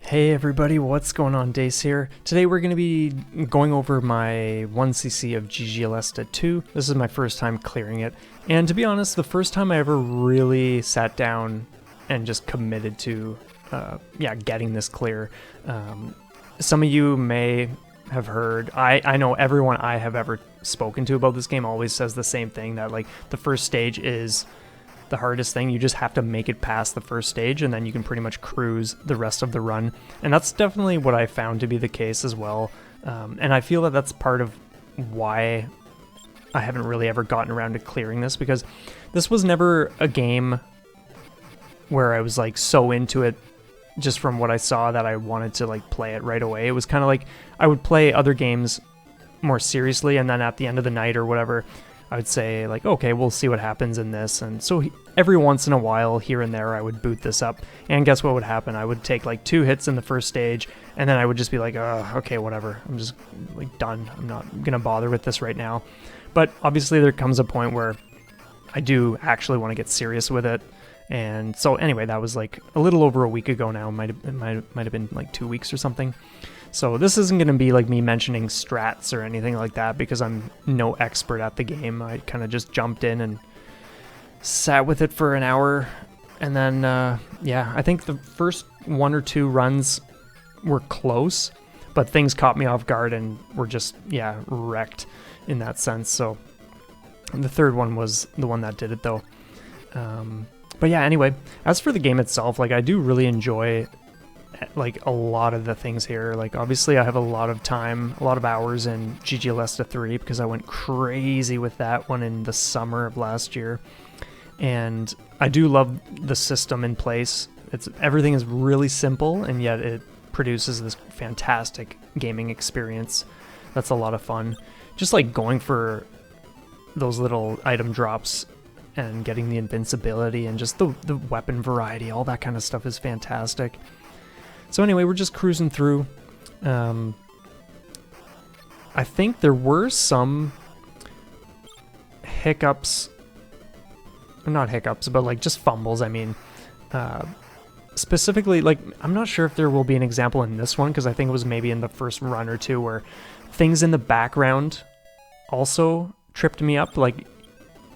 Hey everybody, what's going on? Dace here. Today we're going to be going over my 1cc of GG Aleste II. This is my first time clearing it, and to be honest, the first time I ever really sat down and just committed to getting this clear. Some of you may have heard, I know everyone I have ever spoken to about this game always says the same thing, that like the first stage is the hardest thing. You just have to make it past the first stage and then you can pretty much cruise the rest of the run. And that's definitely what I found to be the case as well. And I feel that that's part of why I haven't really ever gotten around to clearing this, because this was never a game where I was like so into it just from what I saw that I wanted to like play it right away. It was kind of like I would play other games more seriously, and then at the end of the night or whatever, I would say like, okay, we'll see what happens in this. And so every once in a while, here and there, I would boot this up. And guess what would happen? I would take like 2 hits in the first stage, and then I would just be like, okay, whatever. I'm just like done. I'm not going to bother with this right now. But obviously there comes a point where I do actually want to get serious with it. And so anyway, that was like a little over a week ago now. Might have been like 2 weeks or something. So this isn't going to be like me mentioning strats or anything like that, because I'm no expert at the game. I kind of just jumped in and sat with it for an hour. And then, I think the first 1 or 2 runs were close, but things caught me off guard and were just, wrecked in that sense. So the third one was the one that did it though. But yeah, anyway, as for the game itself, like I do really enjoy like a lot of the things here. Like obviously I have a lot of time, a lot of hours in GG Aleste 3 because I went crazy with that one in the summer of last year. And I do love the system in place. Everything is really simple, and yet it produces this fantastic gaming experience. That's a lot of fun. Just like going for those little item drops and getting the invincibility and just the weapon variety, all that kind of stuff is fantastic. So anyway, we're just cruising through. I think there were some hiccups, or not hiccups, but like just fumbles. I mean, specifically, like I'm not sure if there will be an example in this one, because I think it was maybe in the first run or two where things in the background also tripped me up. Like,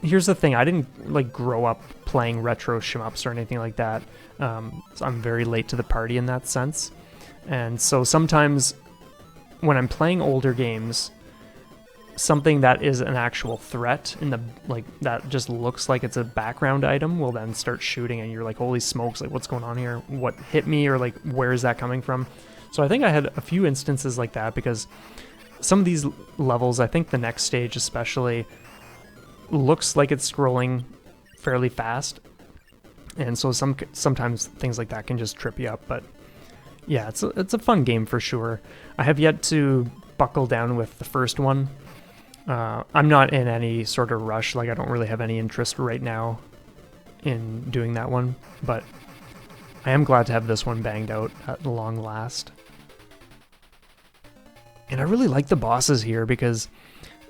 here's the thing, I didn't like grow up playing retro shmups or anything like that. So I'm very late to the party in that sense. And so sometimes when I'm playing older games, something that is an actual threat in the like that just looks like it's a background item will then start shooting, and you're like, holy smokes, like what's going on here? What hit me? Or like, where is that coming from? So I think I had a few instances like that, because some of these levels, I think the next stage especially, looks like it's scrolling fairly fast, and so sometimes things like that can just trip you up. But yeah, it's a fun game for sure. I have yet to buckle down with the first one. I'm not in any sort of rush, like I don't really have any interest right now in doing that one, but I am glad to have this one banged out at long last. And I really like the bosses here, because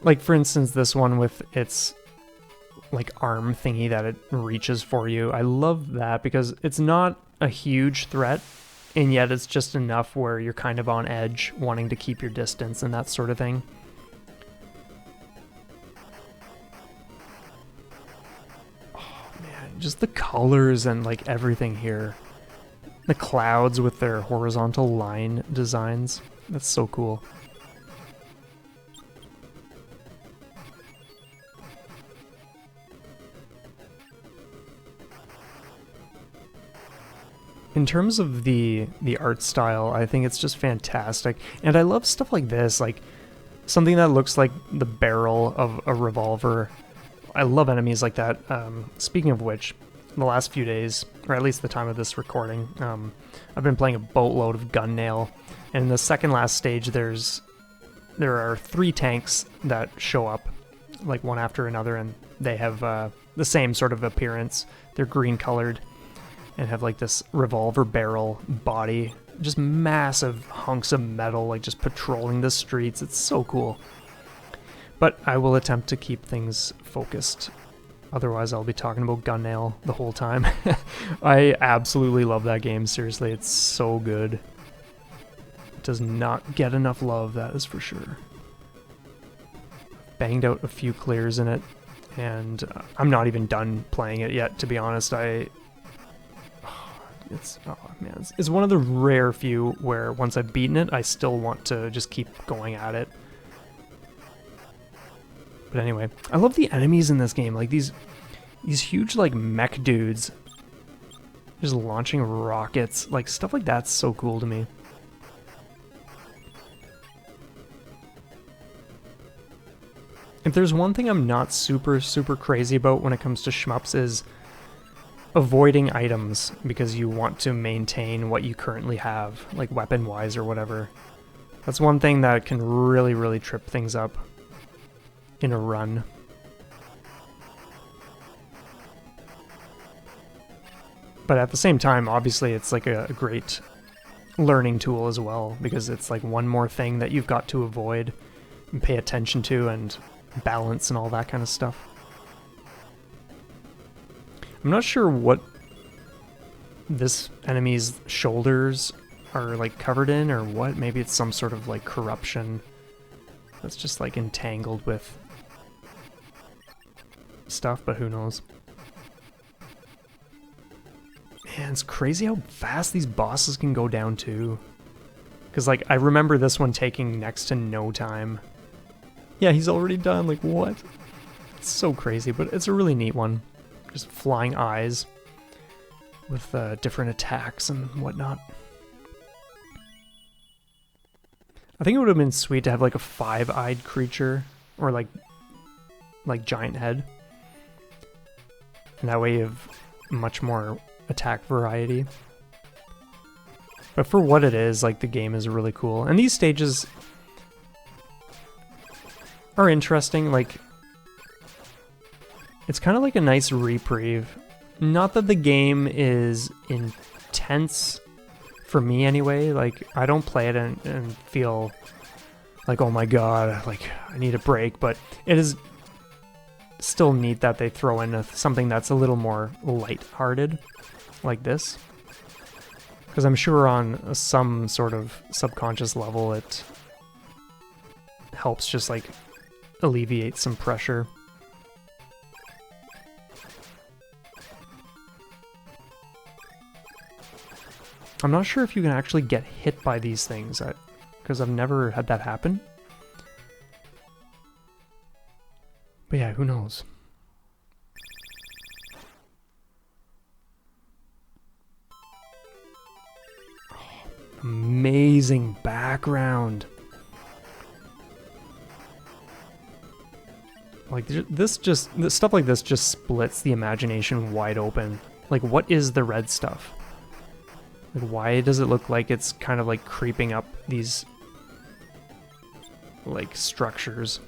like for instance this one with its like arm thingy that it reaches for you, I love that because it's not a huge threat, and yet it's just enough where you're kind of on edge, wanting to keep your distance and that sort of thing. Oh man, just the colors and like everything here. The clouds with their horizontal line designs, that's so cool. In terms of the art style, I think it's just fantastic. And I love stuff like this, like something that looks like the barrel of a revolver. I love enemies like that. Speaking of which, the last few days, or at least the time of this recording, I've been playing a boatload of gun nail. And in the second last stage, there are 3 tanks that show up, like one after another, and they have the same sort of appearance. They're green colored and have like this revolver barrel body, just massive hunks of metal, like just patrolling the streets. It's so cool. But I will attempt to keep things focused. Otherwise, I'll be talking about gun nail the whole time. I absolutely love that game. Seriously, it's so good. does not get enough love, that is for sure. Banged out a few clears in it, and I'm not even done playing it yet, to be honest. It's one of the rare few where once I've beaten it, I still want to just keep going at it. But anyway, I love the enemies in this game. Like these huge like mech dudes just launching rockets. Like stuff like that's so cool to me. If there's one thing I'm not super crazy about when it comes to shmups is avoiding items because you want to maintain what you currently have, like weapon-wise or whatever. That's one thing that can really trip things up in a run. But at the same time, obviously, it's like a great learning tool as well, because it's like one more thing that you've got to avoid and pay attention to and balance and all that kind of stuff. I'm not sure what this enemy's shoulders are like covered in or what. Maybe it's some sort of like corruption that's just like entangled with stuff, but who knows. Man, it's crazy how fast these bosses can go down too. Because like I remember this one taking next to no time. Yeah, he's already done, like what? It's so crazy, but it's a really neat one. Just flying eyes with different attacks and whatnot. I think it would have been sweet to have like a 5-eyed creature or like giant head. And that way you have much more attack variety. But for what it is, like the game is really cool. And these stages are interesting, like it's kind of like a nice reprieve. Not that the game is intense for me anyway, like I don't play it and feel like, oh my god, like I need a break, but it is still neat that they throw in something that's a little more light-hearted, like this. Because I'm sure on some sort of subconscious level it helps just like alleviate some pressure. I'm not sure if you can actually get hit by these things, because I've never had that happen. But yeah, who knows? Oh, amazing background. Like this stuff like this just splits the imagination wide open. Like what is the red stuff? Like why does it look like it's kind of like creeping up these like structures?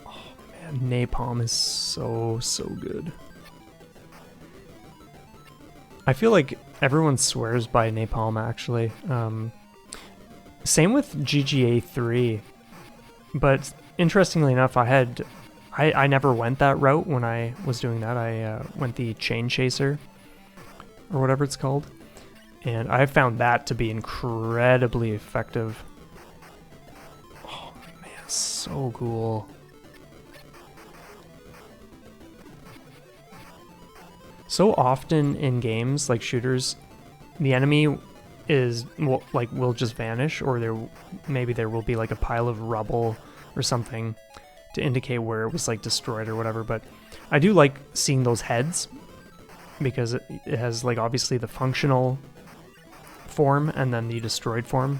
Oh man, Napalm is so good. I feel like everyone swears by Napalm actually. Same with GG A3, but interestingly enough, I never went that route when I was doing that. I went the Chain Chaser, or whatever it's called, and I found that to be incredibly effective. Oh man, so cool. So often in games like shooters, the enemy will just vanish, or maybe there will be like a pile of rubble or something to indicate where it was like destroyed or whatever. But I do like seeing those heads because it has like obviously the functional form and then the destroyed form,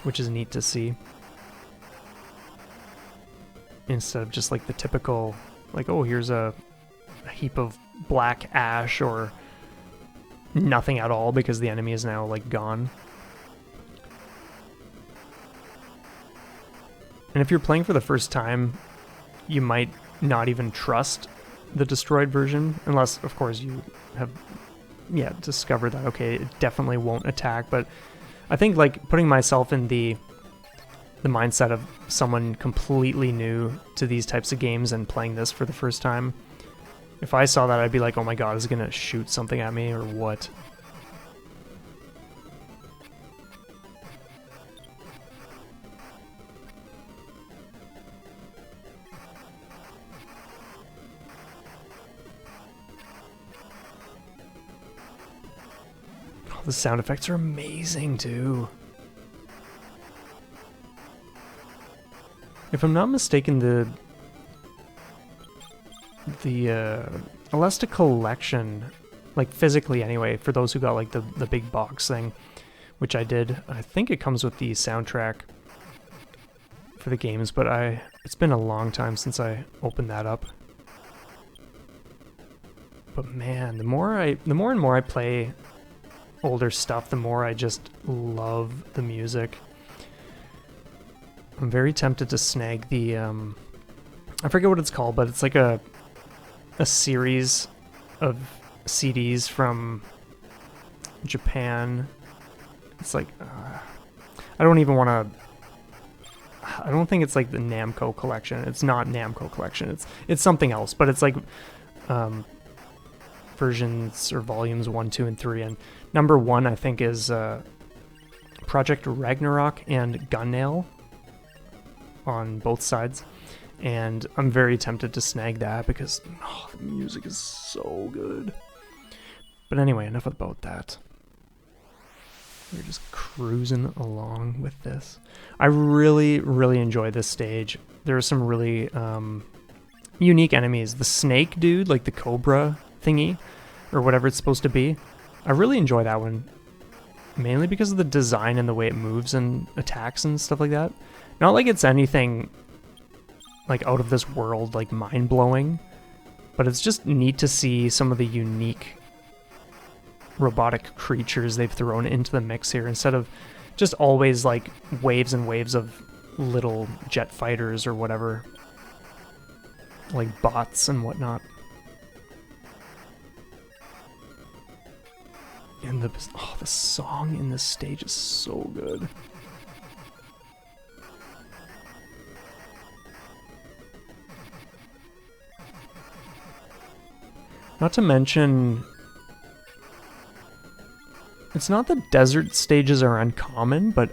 which is neat to see, instead of just like the typical like, oh, here's a heap of black ash or nothing at all because the enemy is now like gone. And if you're playing for the first time, you might not even trust the destroyed version, unless of course you have discovered that okay, it definitely won't attack. But I think like putting myself in the mindset of someone completely new to these types of games and playing this for the first time, if I saw that, I'd be like, oh my god, is it gonna shoot something at me or what? the sound effects are amazing too. If I'm not mistaken, the Aleste collection, like physically anyway, for those who got like the big box thing, which I did, I think it comes with the soundtrack for the games, but it's been a long time since I opened that up. But man, the more and more I play older stuff, the more I just love the music. I'm very tempted to snag the I forget what it's called, but it's like a series of CDs from Japan. It's like I don't even want to. I don't think it's like the Namco collection. It's not Namco collection. It's something else, but it's like versions or volumes 1, 2, and 3. And number 1, I think, is Project Ragnarok and Gunnail on both sides. And I'm very tempted to snag that because the music is so good. But anyway, enough about that. We're just cruising along with this. I really, really enjoy this stage. There are some really unique enemies. The snake dude, like the cobra thingy, or whatever it's supposed to be. I really enjoy that one. Mainly because of the design and the way it moves and attacks and stuff like that. Not like it's anything like out of this world, like mind-blowing, but it's just neat to see some of the unique robotic creatures they've thrown into the mix here, instead of just always like waves and waves of little jet fighters or whatever, like bots and whatnot. And the song in this stage is so good. Not to mention, it's not that desert stages are uncommon, but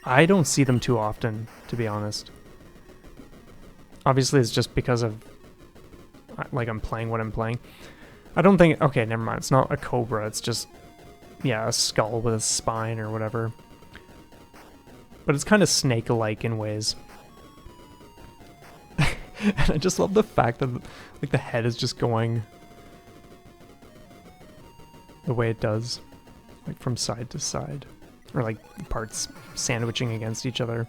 I don't see them too often, to be honest. Obviously, it's just because of, like, I'm playing what I'm playing. I don't think, okay, never mind, it's not a cobra, it's just, yeah, a skull with a spine or whatever. But it's kind of snake-like in ways. And I just love the fact that, like, the head is just going the way it does, like from side to side, or like parts sandwiching against each other.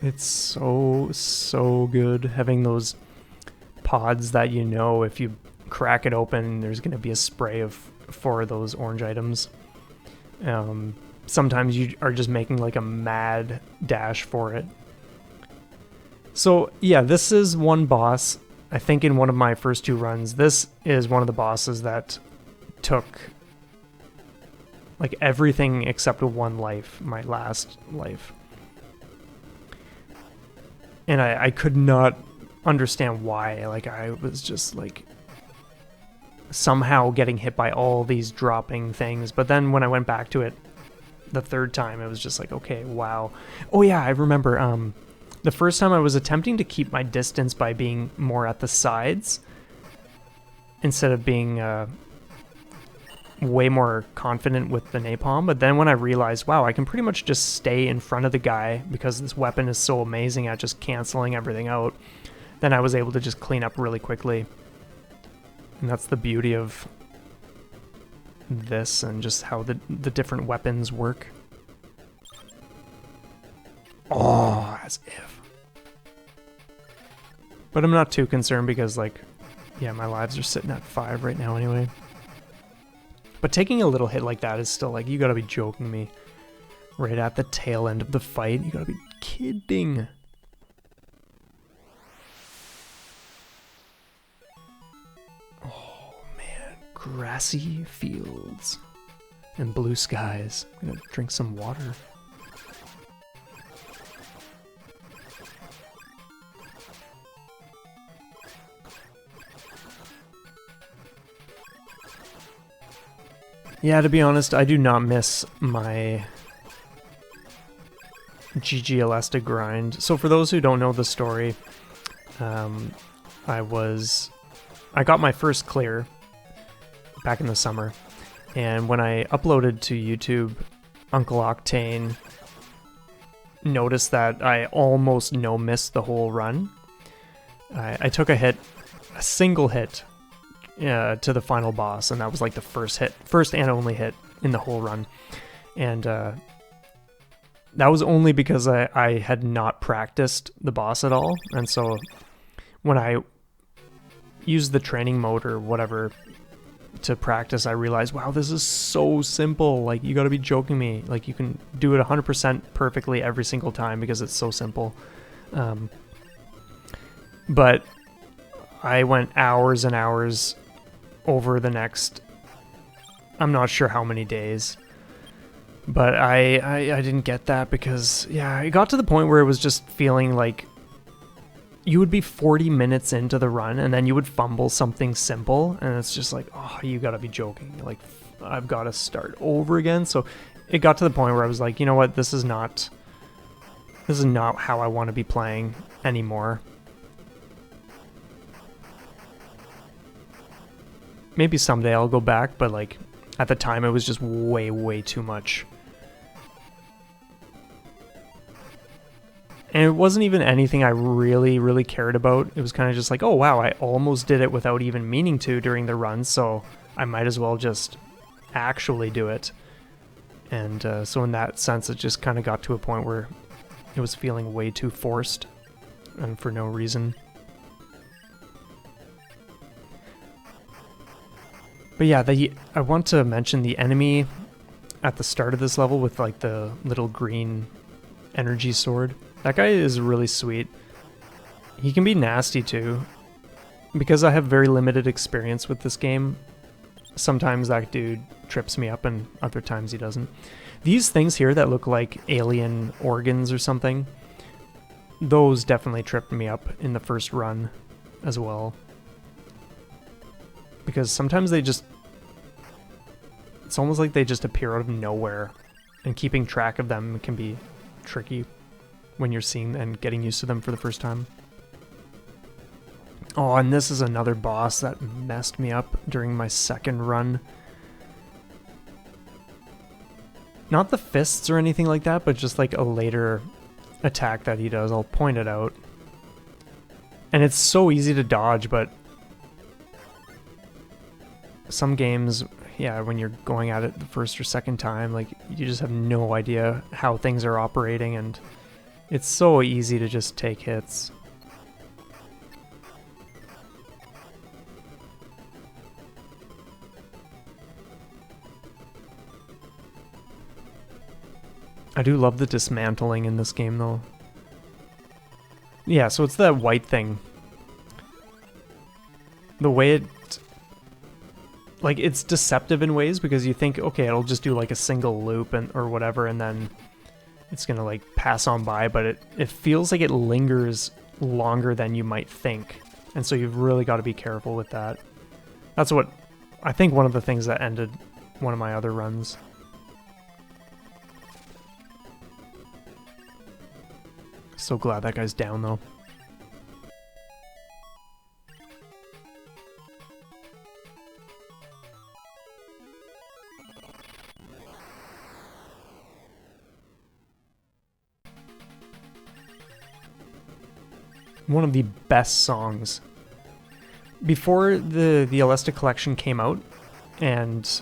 It's so good having those pods that, you know, if you crack it open, there's going to be a spray of 4 of those orange items. Sometimes you are just making like a mad dash for it. So yeah, this is one boss. I think in one of my first 2 runs, this is one of the bosses that took like everything except 1 life, my last life. And I could not understand why. Like, I was just like somehow getting hit by all these dropping things. But then when I went back to it the 3rd time, it was just like, okay, wow. Oh yeah, I remember the first time I was attempting to keep my distance by being more at the sides instead of being way more confident with the napalm. But then when I realized, wow, I can pretty much just stay in front of the guy because this weapon is so amazing at just canceling everything out, then I was able to just clean up really quickly. And that's the beauty of this and just how the different weapons work. Oh, as if. But I'm not too concerned because, like, yeah, my lives are sitting at 5 right now anyway. But taking a little hit like that is still like, you gotta be joking me. Right at the tail end of the fight, you gotta be kidding. Oh man, grassy fields and blue skies. I'm gonna drink some water. Yeah, to be honest, I do not miss my GG Aleste grind. So for those who don't know the story, I got my first clear back in the summer, and when I uploaded to YouTube, Uncle Octane noticed that I almost no-missed the whole run. I took a single hit to the final boss, and that was like the first and only hit in the whole run. And that was only because I had not practiced the boss at all. And so when I used the training mode or whatever to practice, I realized, wow, this is so simple. Like, you gotta be joking me. Like, you can do it 100% perfectly every single time because it's so simple. But I went hours and hours over the next, I'm not sure how many days, but I didn't get that because, yeah, it got to the point where it was just feeling like you would be 40 minutes into the run and then you would fumble something simple, and it's just like, oh, you gotta be joking. Like, I've got to start over again. So it got to the point where I was like, you know what, this is not how I want to be playing anymore. Maybe someday I'll go back, but like at the time it was just way too much. And it wasn't even anything I really cared about. It was kind of just like, oh wow, I almost did it without even meaning to during the run, so I might as well just actually do it. And so in that sense, it just kind of got to a point where it was feeling way too forced and for no reason. But yeah, I want to mention the enemy at the start of this level with like the little green energy sword. That guy is really sweet. He can be nasty too. Because I have very limited experience with this game, sometimes that dude trips me up and other times he doesn't. These things here that look like alien organs or something, those definitely tripped me up in the first run as well. Because sometimes it's almost like they just appear out of nowhere, and keeping track of them can be tricky when you're seeing and getting used to them for the first time. Oh, and this is another boss that messed me up during my second run. Not the fists or anything like that, but just like a later attack that he does. I'll point it out. And it's so easy to dodge, but some games, yeah, when you're going at it the first or second time, like, you just have no idea how things are operating, and it's so easy to just take hits. I do love the dismantling in this game, though. Yeah, so it's that white thing. The way it... like, it's deceptive in ways because you think, okay, it'll just do like a single loop or whatever, and then it's gonna like pass on by, but it feels like it lingers longer than you might think. And so you've really got to be careful with that. That's what I think one of the things that ended one of my other runs. So glad that guy's down though. One of the best songs. Before the Aleste collection came out, and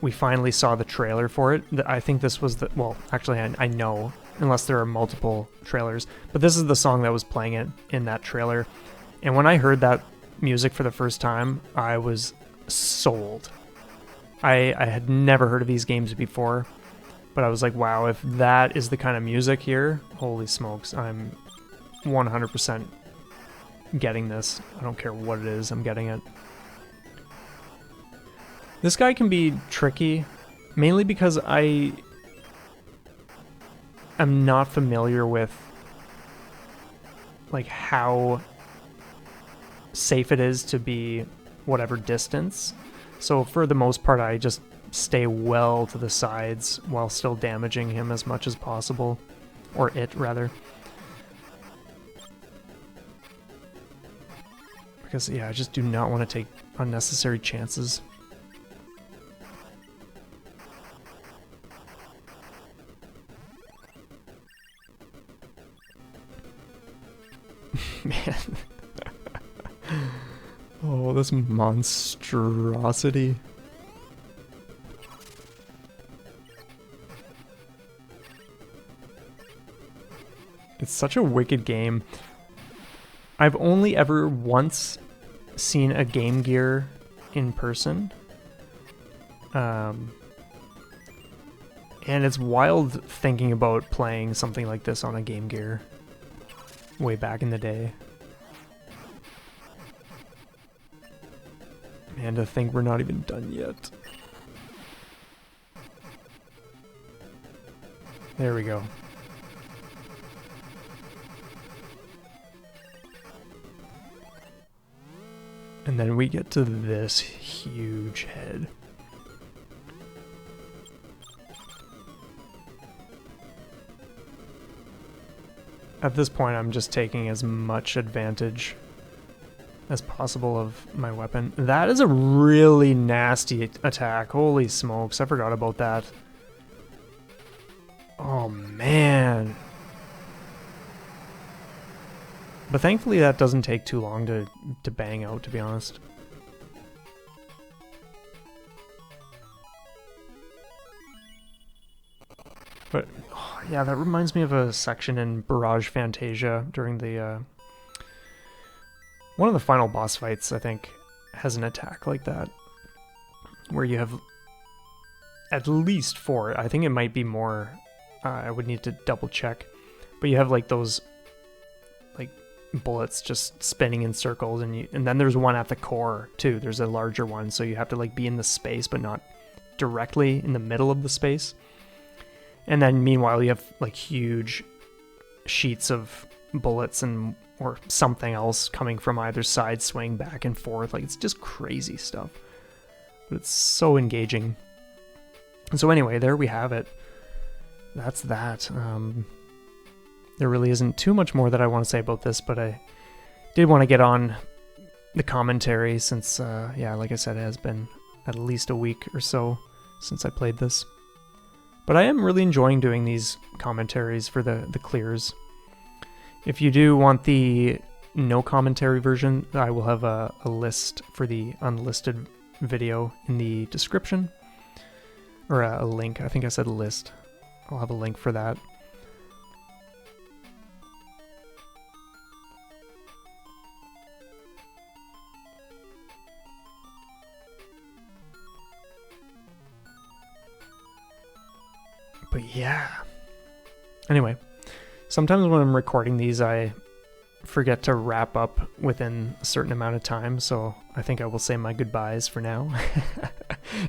we finally saw the trailer for it, I think this was the... well, actually, I know, unless there are multiple trailers, but this is the song that was playing it in that trailer. And when I heard that music for the first time, I was sold. I had never heard of these games before, but I was like, wow, if that is the kind of music here, holy smokes, I'm 100% getting this. I don't care what it is, I'm getting it. This guy can be tricky, mainly because I am not familiar with like how safe it is to be whatever distance. So for the most part, I just stay well to the sides while still damaging him as much as possible. Or it, rather. Because, yeah, I just do not want to take unnecessary chances. Man. Oh, this monstrosity. It's such a wicked game. I've only ever once seen a Game Gear in person. And it's wild thinking about playing something like this on a Game Gear way back in the day. Man, to think we're not even done yet. There we go. And then we get to this huge head. At this point, I'm just taking as much advantage as possible of my weapon. That is a really nasty attack. Holy smokes, I forgot about that. Oh, man. But thankfully that doesn't take too long to bang out, to be honest. But, oh, yeah, that reminds me of a section in Barrage Fantasia during the, one of the final boss fights, I think, has an attack like that. Where you have at least 4, I think it might be more, I would need to double check. But you have like those, like, bullets just spinning in circles, and then there's one at the core too. There's a larger one, so you have to like be in the space but not directly in the middle of the space. And then meanwhile you have like huge sheets of bullets and or something else coming from either side, swaying back and forth. Like, it's just crazy stuff, but it's so engaging. And so anyway, there we have it. That's that. There really isn't too much more that I want to say about this, but I did want to get on the commentary since, yeah, like I said, it has been at least a week or so since I played this. But I am really enjoying doing these commentaries for the clears. If you do want the no commentary version, I will have a list for the unlisted video in the description. Or a link, I think I said list. I'll have a link for that. But yeah. Anyway, sometimes when I'm recording these, I forget to wrap up within a certain amount of time, so I think I will say my goodbyes for now,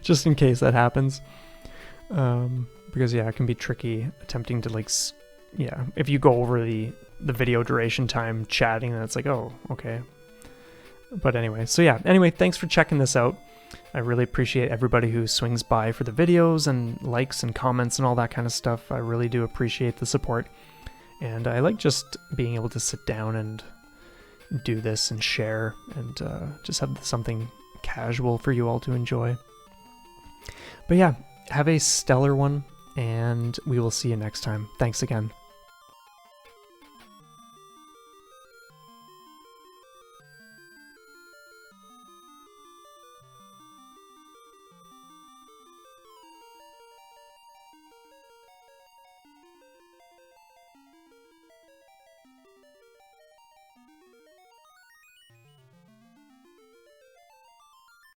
just in case that happens. Because yeah, it can be tricky attempting to like, yeah, if you go over the video duration time chatting, then it's like, oh, okay. But anyway, so yeah, anyway, thanks for checking this out. I really appreciate everybody who swings by for the videos and likes and comments and all that kind of stuff. I really do appreciate the support. And I like just being able to sit down and do this and share and just have something casual for you all to enjoy. But yeah, have a stellar one, and we will see you next time. Thanks again.